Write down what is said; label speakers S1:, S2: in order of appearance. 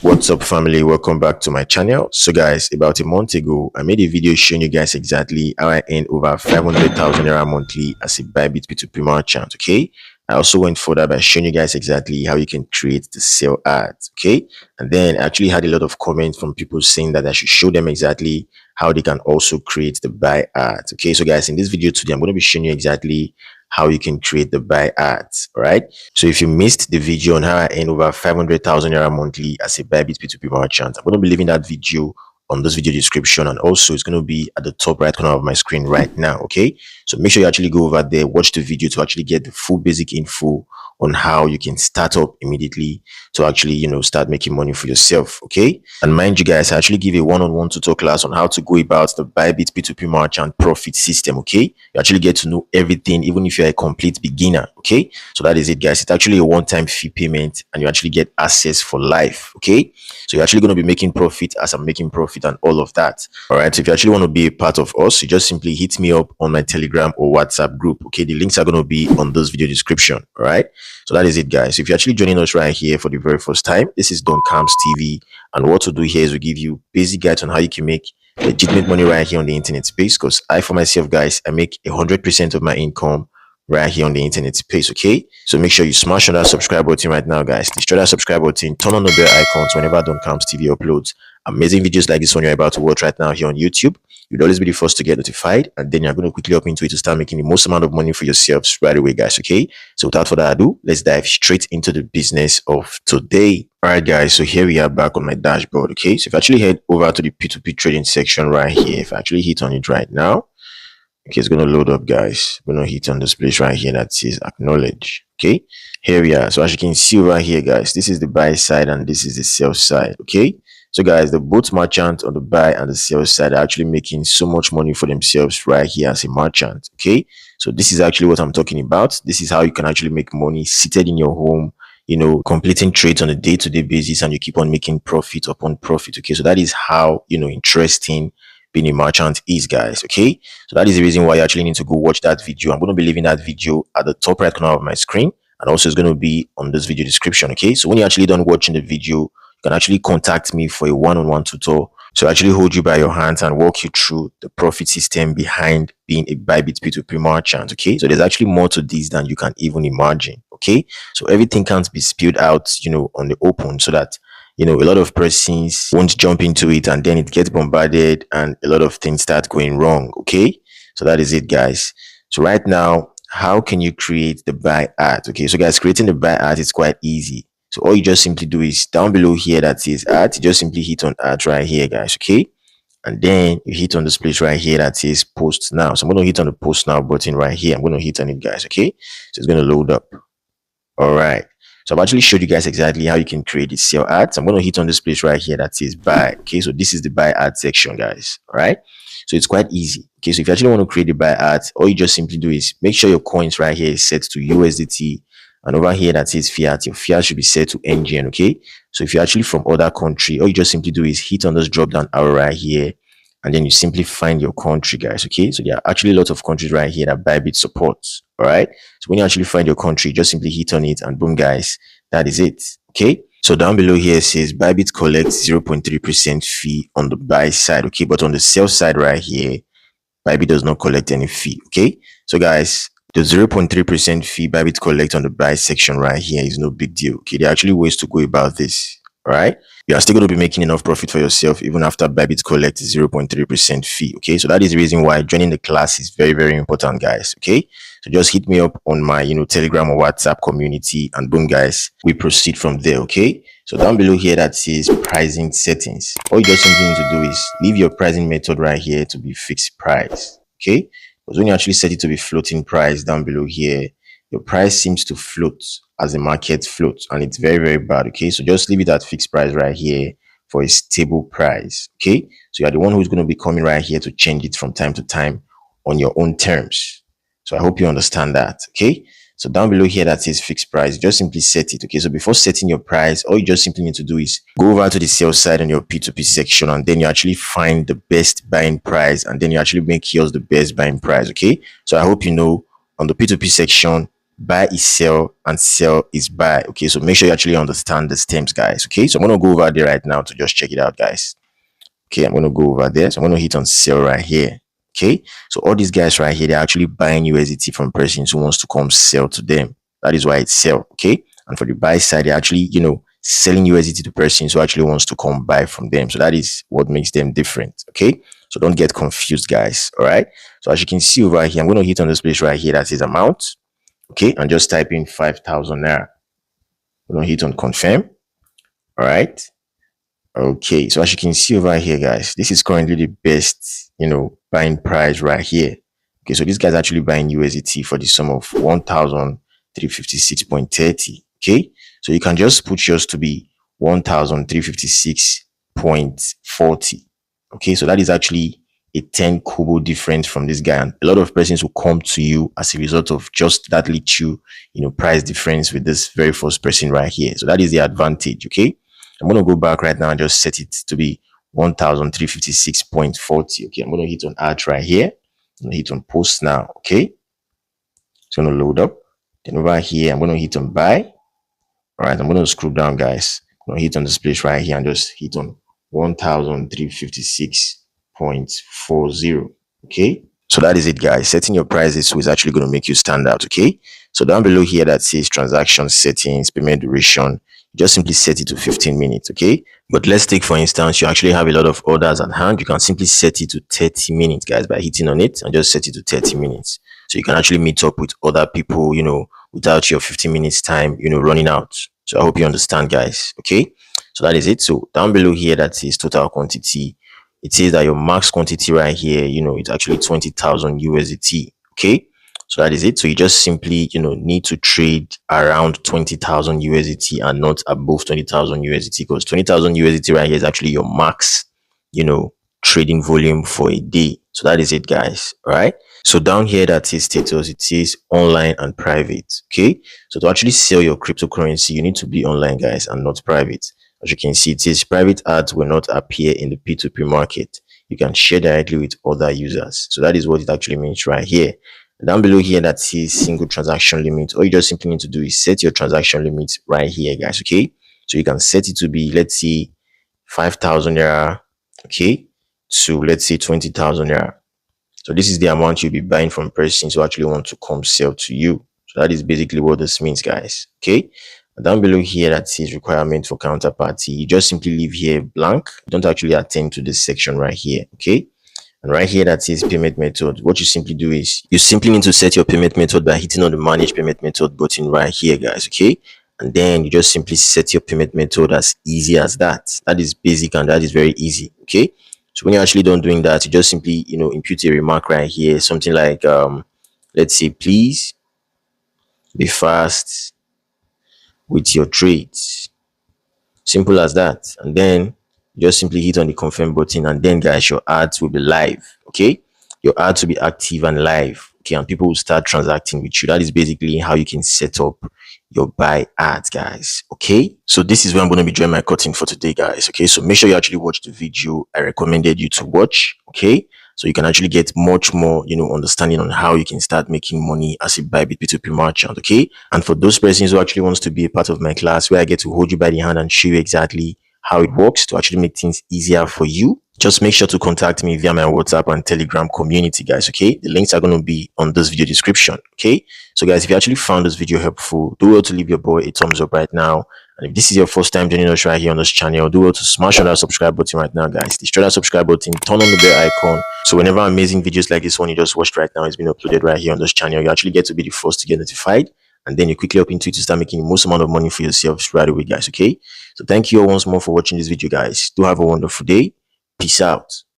S1: What's up, family? Welcome back to my channel. So guys, about a month ago I made a video showing you guys exactly how I earn over 500,000 naira monthly as a Bybit p2p merchant. Okay, I also went further by showing you guys exactly how you can create the sell ads. Okay, and then I actually had a lot of comments from people saying that I should show them exactly how they can also create the buy ads. Okay, so guys, in this video today I'm going to be showing you exactly how you can create the buy ads. All right, so if you missed the video on how I earn over 500,000 naira monthly as a Bybit p2p merchant, I'm going to be leaving that video on this video description, and also it's going to be at the top right corner of my screen right now. Okay, so make sure you actually go over there, watch the video to actually get the full basic info on how you can start up immediately to actually start making money for yourself. Okay, and mind you guys, I actually give a one-on-one tutorial class on how to go about the Bybit p2p merchant profit system. Okay, you actually get to know everything even if you're a complete beginner. Okay, so that is it, guys. It's actually a one-time fee payment and you actually get access for life. Okay, so you're actually going to be making profit as I'm making profit and all of that. All right, so if you actually want to be a part of us, you just simply hit me up on my Telegram or WhatsApp group. Okay, the links are going to be on this video description. All right, so that is it, guys. If you're actually joining us right here for the very first time, this is Don Camps TV, and what to do here is we give you basic guides on how you can make legitimate money right here on the internet space. Because I, for myself, guys, I make 100% of my income right here on the internet space. Okay, so make sure you smash on that subscribe button right now, guys. Destroy that subscribe button, turn on the bell icons whenever Don Camps TV uploads amazing videos like this one you're about to watch right now here on YouTube. You'd always be the first to get notified, and then you're going to quickly hop into it to start making the most amount of money for yourselves right away, guys. Okay, so without further ado, let's dive straight into the business of today. All right, guys, so here we are back on my dashboard. Okay, so if I actually head over to the p2p trading section right here, if I actually hit on it right now, okay, it's going to load up, guys. I'm going to hit on this place right here that says acknowledge. Okay, here we are. So as you can see over here, guys, this is the buy side and this is the sell side. Okay, so guys, the both merchant on the buy and the sell side are actually making so much money for themselves right here as a merchant. Okay, so this is actually what I'm talking about. This is how you can actually make money seated in your home, completing trades on a day-to-day basis, and you keep on making profit upon profit. Okay, so that is how interesting being a merchant is, guys. Okay, so that is the reason why you actually need to go watch that video. I'm going to be leaving that video at the top right corner of my screen, and also it's going to be on this video description. Okay, so when you're actually done watching the video, you can actually contact me for a one-on-one tutorial, so I actually hold you by your hands and walk you through the profit system behind being a Bybit p2p merchant. Okay, so there's actually more to this than you can even imagine. Okay, so everything can't be spilled out on the open, so that a lot of persons won't jump into it and then it gets bombarded and a lot of things start going wrong. Okay, so that is it, guys. So right now, how can you create the buy ad? Okay, so guys, creating the buy ad is quite easy. So all you just simply do is down below here that says ad, you just simply hit on ad right here, guys. Okay, and then you hit on this place right here that says post now. So I'm going to hit on the post now button right here. I'm going to hit on it, guys. Okay, so it's going to load up. All right, so I've actually showed you guys exactly how you can create the sell ads. I'm going to hit on this place right here that says buy. Okay, so this is the buy ad section, guys. All right, so it's quite easy. Okay, so if you actually want to create the buy ads, all you just simply do is make sure your coins right here is set to USDT, and over here that says fiat, your fiat should be set to NGN. Okay, so if you're actually from other country, all you just simply do is hit on this drop down arrow right here, and then you simply find your country, guys. Okay, so there are actually lots of countries right here that Bybit supports. All right, so when you actually find your country, just simply hit on it and boom, guys, that is it. Okay, so down below here says Bybit collects 0.3% fee on the buy side. Okay, but on the sell side right here, Bybit does not collect any fee. Okay, so guys, the 0.3% fee Bybit collect on the buy section right here is no big deal. Okay, there are actually ways to go about this. All right, you are still going to be making enough profit for yourself even after Bybit collects 0.3% fee. Okay, so that is the reason why joining the class is very, very important, guys. Okay, so just hit me up on my Telegram or WhatsApp community, and boom, guys, we proceed from there. Okay, so down below here that says pricing settings, all you just simply need to do is leave your pricing method right here to be fixed price. Okay, because when you actually set it to be floating price down below here, your price seems to float as the market floats, and it's very, very bad. Okay, so just leave it at fixed price right here for a stable price. Okay, so you're the one who's going to be coming right here to change it from time to time on your own terms. So I hope you understand that. Okay, so down below here that says fixed price, just simply set it. Okay, so before setting your price, all you just simply need to do is go over to the sales side on your p2p section, and then you actually find the best buying price, and then you actually make yours the best buying price. Okay, so I hope on the p2p section, buy is sell and sell is buy. Okay, so make sure you actually understand these terms, guys. Okay, so I'm gonna go over there right now to just check it out, guys. Okay, I'm gonna go over there. So I'm gonna hit on sell right here. Okay, so all these guys right here, they're actually buying USDT from persons who wants to come sell to them. That is why it's sell. Okay, and for the buy side, they're actually, selling USDT to persons who actually wants to come buy from them. So that is what makes them different. Okay, so don't get confused, guys. All right, so as you can see over here, I'm gonna hit on this place right here that says amount. Okay, and just type in 5,000 naira. I'm gonna hit on confirm. All right. Okay, so as you can see over here, guys, this is currently the best, buying price right here. Okay, so this guy's actually buying USDT for the sum of 1,356.30. Okay, so you can just put yours to be 1,356.40. Okay, so that is actually a 10 kobo difference from this guy, and a lot of persons will come to you as a result of just that little, price difference with this very first person right here. So that is the advantage. Okay, I'm going to go back right now and just set it to be 1,356.40. Okay, I'm going to hit on add right here. I'm going to hit on post now. Okay, it's going to load up. Then over here, I'm going to hit on buy. All right, I'm going to scroll down, guys. I'm going to hit on this place right here and just hit on 1,356.40. Okay, so that is it, guys. Setting your prices is actually going to make you stand out. Okay, so down below here that says transaction settings, payment duration, just simply set it to 15 minutes. Okay, but let's take for instance you actually have a lot of orders at hand. You can simply set it to 30 minutes, guys, by hitting on it and just set it to 30 minutes, so you can actually meet up with other people, without your 15 minutes time, running out. So I hope you understand, guys. Okay, so that is it. So down below here that says total quantity, it says that your max quantity right here, it's actually 20,000 USDT. Okay, so that is it. So you just simply, need to trade around 20,000 USDT and not above 20,000 USDT, because 20,000 USDT right here is actually your max, trading volume for a day. So that is it, guys. All right. So down here that says status, it says online and private. Okay, so to actually sell your cryptocurrency, you need to be online, guys, and not private. As you can see, it says private ads will not appear in the P2P market. You can share directly with other users. So that is what it actually means right here. Down below here that says single transaction limit, all you just simply need to do is set your transaction limit right here, guys. Okay, so you can set it to be, let's say, 5,000 naira, okay, to, let's say, 20,000 naira. So this is the amount you'll be buying from persons who actually want to come sell to you. So that is basically what this means, guys. Okay, down below here that says requirement for counterparty, you just simply leave here blank. Don't actually attend to this section right here. Okay, and right here that says payment method, what you simply do is you simply need to set your payment method by hitting on the manage payment method button right here, guys. Okay, and then you just simply set your payment method as easy as that. That is basic and that is very easy. Okay, so when you're actually done doing that, you just simply, impute a remark right here, something like let's say, please be fast with your trades. Simple as that. And then you just simply hit on the confirm button, and then, guys, your ads will be live. Okay, your ads will be active and live. Okay, and people will start transacting with you. That is basically how you can set up your buy ads, guys. Okay, so this is where I'm going to be drawing my curtain for today, guys. Okay, so make sure you actually watch the video I recommended you to watch. Okay, so you can actually get much more, understanding on how you can start making money as a Bybit p2p merchant. Okay, and for those persons who actually wants to be a part of my class, where I get to hold you by the hand and show you exactly how it works to actually make things easier for you, just make sure to contact me via my WhatsApp and Telegram community, guys. Okay, the links are going to be on this video description. Okay, so guys, if you actually found this video helpful, do well to leave your boy a thumbs up right now. And if this is your first time joining us right here on this channel, do well to smash on that subscribe button right now, guys. Destroy that subscribe button, turn on the bell icon, so whenever amazing videos like this one you just watched right now is being uploaded right here on this channel, you actually get to be the first to get notified, and then you quickly up into it to start making the most amount of money for yourselves right away, guys. Okay, so thank you all once more for watching this video, guys. Do have a wonderful day. Peace out.